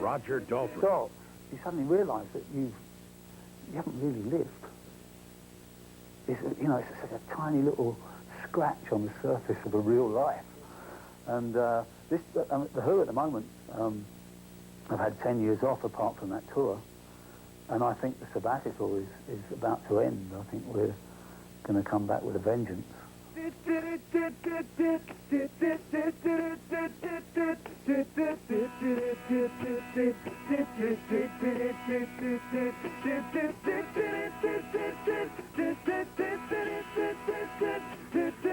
Roger Daltrey. Stop. You suddenly realise that you haven't really lived. It's, you know, it's such a tiny little scratch on the surface of a real life. And the Who at the moment, I've had 10 years off apart from that tour, and I think the sabbatical is about to end. I think we're going to come back with a vengeance.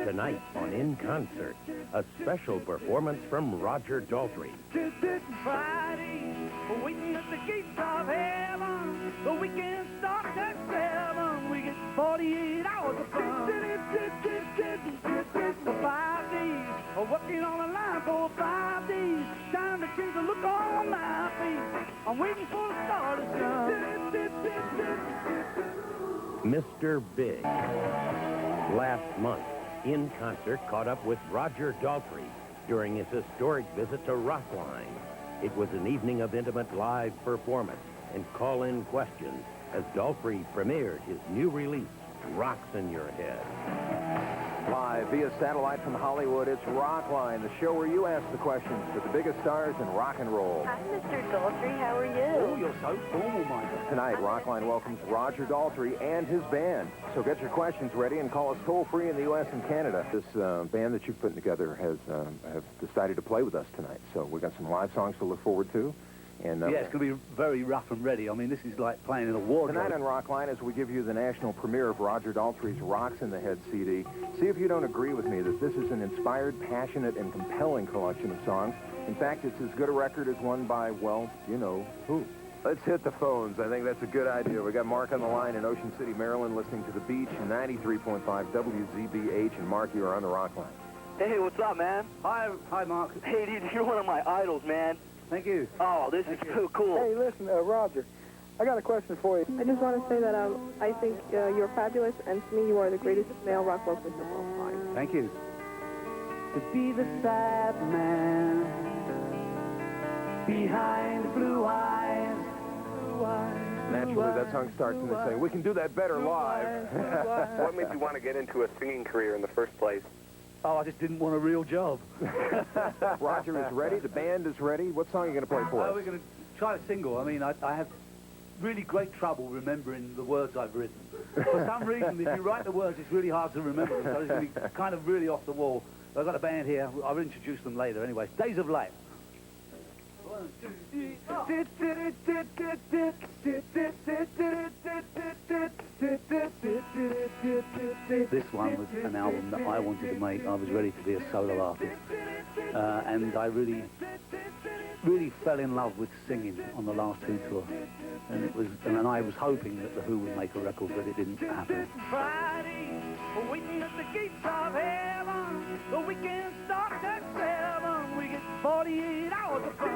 Tonight on In Concert, a special performance from Roger Daltrey. Friday, waiting at the gates of heaven. The weekend starts at 7. We get 48 hours of fun. For 5 days, working on a line for 5 days. Time to change the look on my face. I'm waiting for the star to shine. Mr. Big. Last month, In Concert caught up with Roger Daltrey during his historic visit to Rockline. It was an evening of intimate live performance and call-in questions as Daltrey premiered his new release, Rocks in Your Head. Live via satellite from Hollywood, it's Rockline, the show where you ask the questions to the biggest stars in rock and roll. Hi, Mr. Daltrey. How are you? Oh, you're so formal, Mike. Tonight, Rockline welcomes Roger Daltrey and his band. So get your questions ready and call us toll-free in the U.S. and Canada. This band that you've put together have decided to play with us tonight. So we've got some live songs to look forward to. And, yeah, it's going to be very rough and ready. I mean, this is like playing in a war. Tonight on Rockline, as we give you the national premiere of Roger Daltrey's Rocks in the Head CD, see if you don't agree with me that this is an inspired, passionate, and compelling collection of songs. In fact, it's as good a record as one by, well, you know who. Let's hit the phones. I think that's a good idea. We got Mark on the line in Ocean City, Maryland, listening to The Beach, 93.5 WZBH. And Mark, you are on the Rockline. Hey, what's up, man? Hi, Mark. Hey, dude, you're one of my idols, man. Thank you. Oh, this is so cool. Hey, listen, Roger, I got a question for you. I just want to say that I think you're fabulous, and to me, you are the greatest male rock vocalist of all time. Thank you. To be the sad man behind the blue eyes. Naturally, that song starts and they say, we can do that better live. What made you want to get into a singing career in the first place? Oh, I just didn't want a real job. Roger is ready. The band is ready. What song are you going to play for us? We're going to try a single. I mean, I have really great trouble remembering the words I've written. For some reason, if you write the words, it's really hard to remember them. So it's going to be kind of really off the wall. I've got a band here. I'll introduce them later. Anyway, Days of Life. 1, 2, 3, This one was an album that I wanted to make. I was ready to be a solo artist. And I really fell in love with singing on the last 2 tours. And I was hoping that The Who would make a record, but it didn't happen. Friday, waiting at the gates of heaven. The weekend starts at 7. We get 48 hours of fun.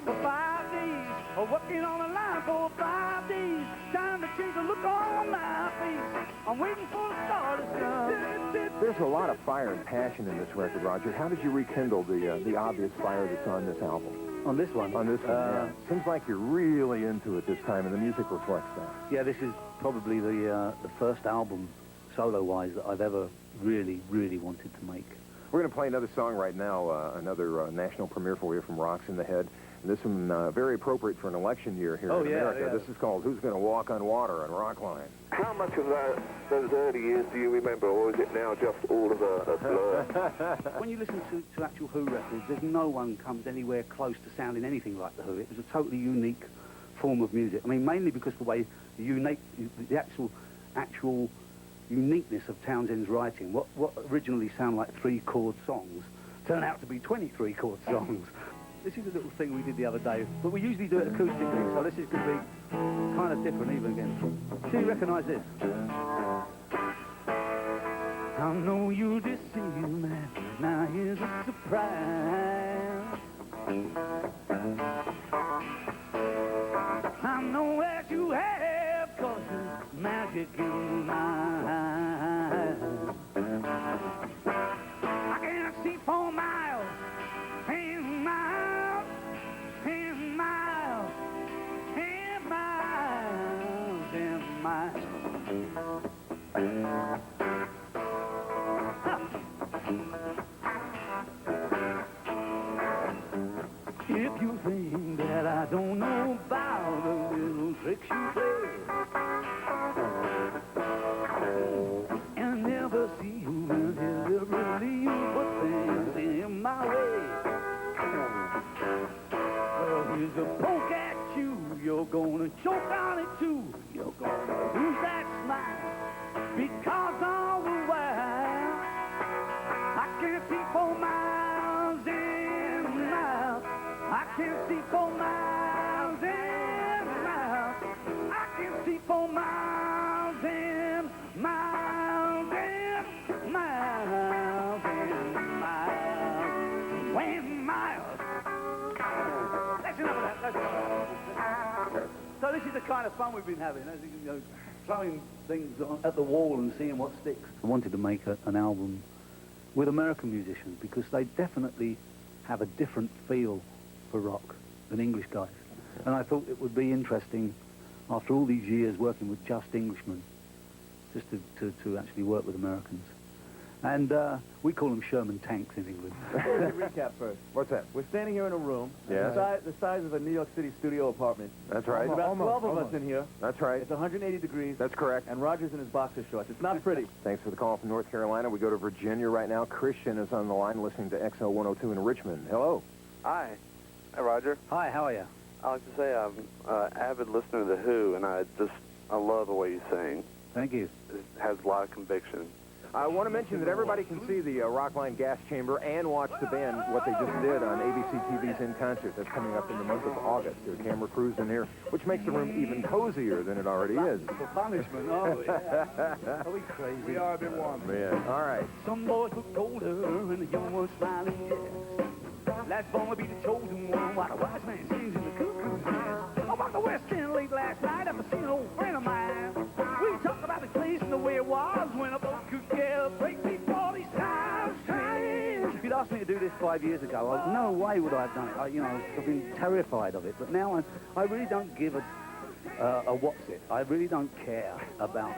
For 5 days, working on a line for 5 days. Time to change the look on my face. I'm waiting for the star to shine. There's a lot of fire and passion in this record, Roger. How did you rekindle the obvious fire that's on this album? On this one? On this one, yeah. Seems like you're really into it this time, and the music reflects that. Yeah, this is probably the first album, solo-wise, that I've ever really, really wanted to make. We're going to play another song right now, another national premiere for you from Rocks in the Head. And this one, very appropriate for an election year here in America. Yeah. This is called Who's Gonna Walk on Water on Rockline. How much of those early years do you remember, or is it now just all of a blur? When you listen to actual Who records, there's no one comes anywhere close to sounding anything like The Who. It was a totally unique form of music. I mean, mainly because the way the actual uniqueness of Townshend's writing. What originally sound like 3-chord songs turn out to be 23-chord songs. This is a little thing we did the other day, but we usually do it acoustically, so this is going to be kind of different even again. Do you recognise this? I know you deceive me, now here's a surprise. I know that you have, 'cause there's magic in my eyes. I can see for miles and miles. I don't know about the little tricks you play. And never see you deliberately you put things in my way. Well, here's a poke at you. You're gonna choke on it too. You're gonna lose that smile because all the while I can't see for miles and miles. I can't see for miles and miles. I can see for miles and miles and miles and miles. When miles. That's enough of that. That's enough of that. So this is the kind of fun we've been having, as you know, throwing things at the wall and seeing what sticks. I wanted to make an album with American musicians because they definitely have a different feel for rock than English guys. And I thought it would be interesting, after all these years working with just Englishmen, just to actually work with Americans. And we call them Sherman tanks in England. Let me recap first. What's that? We're standing here in a room, Yes. the size of a New York City studio apartment. That's right. There's about 12 of us in here. That's right. It's 180 degrees. That's correct. And Roger's in his boxer shorts. It's not pretty. Thanks for the call from North Carolina. We go to Virginia right now. Christian is on the line listening to XL 102 in Richmond. Hello. Hi. Hi, Roger. Hi, how are you? I like to say I'm an avid listener to The Who, and I love the way you sing. Thank you. It has a lot of conviction. I want to mention that everybody can see the Rockline Gas Chamber and watch the band, what they just did on ABC TV's In Concert. That's coming up in the month of August. There's camera crews in here, which makes the room even cozier than it already is. For punishment, oh yeah. Are we crazy? We are a bit warm. Man, all right. Some boys look older and the young ones smiling, yes. Last born will be the chosen one while the wise man sings in the cuckoo's nest. I walked the West End late last night after seeing an old friend of mine. We talked about the place and the way it was when a boat could get a break before these times change. If you'd asked me to do this 5 years ago, no way would I have done it. I've been terrified of it. But now I really don't give a what's it. I really don't care about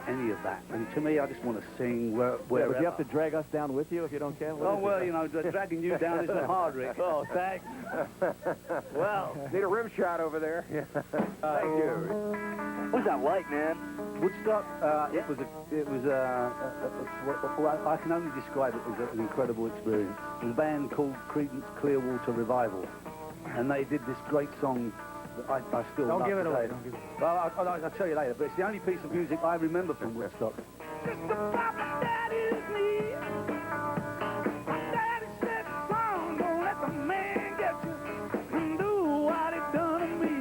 any of that. And to me, I just want to sing wherever. But you have to drag us down with you if you don't care? Oh, well, dragging you down isn't hard, Rick. Oh, thanks. Well. Need a rim shot over there. Thank you. What's that like, man? Woodstock, well, I can only describe it as an incredible experience. It was a band called Creedence Clearwater Revival, and they did this great song that I still love. Don't give it away. Well, I'll tell you later, but it's the only piece of music I remember from Woodstock. Mr. Papa, Daddy is me. Daddy said, son, don't let the man get you and do what he done to me.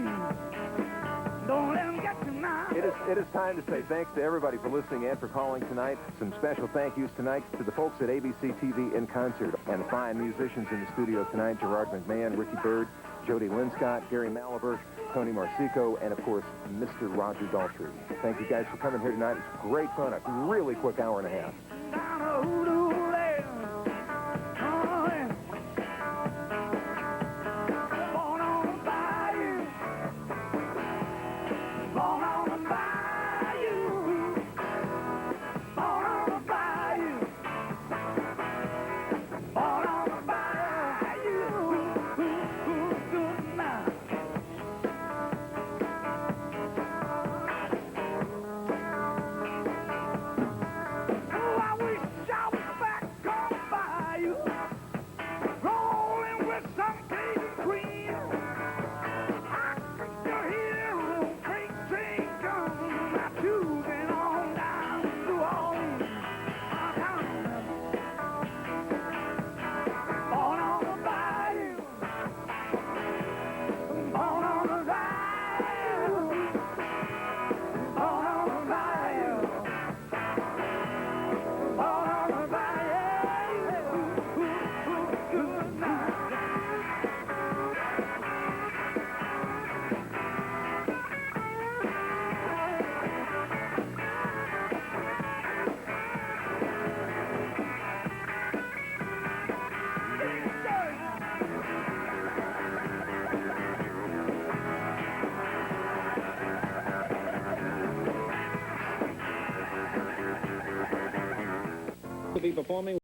Don't let him get you now. It is time to say thanks to everybody for listening and for calling tonight. Some special thank yous tonight to the folks at ABC TV In Concert and the fine musicians in the studio tonight, Gerard McMahon, Ricky Byrd, Jody Linscott, Gary Malaber, Tony Marsico, and, of course, Mr. Roger Daltrey. Thank you guys for coming here tonight. It's great fun. A really quick hour and a half. Down a hoodoo land. Oh, yeah. Born on a bayou. Born on a bayou. Born on a bayou. Born on a bayou. Good night. Oh, I wish I was back on the bayou, rolling with some Cajun cream. I could still hear an old freight train coming, now tubing on down through Orleans. Born on the bayou, born on the bayou, born on the bayou. Born on the bayou, good night. To be performing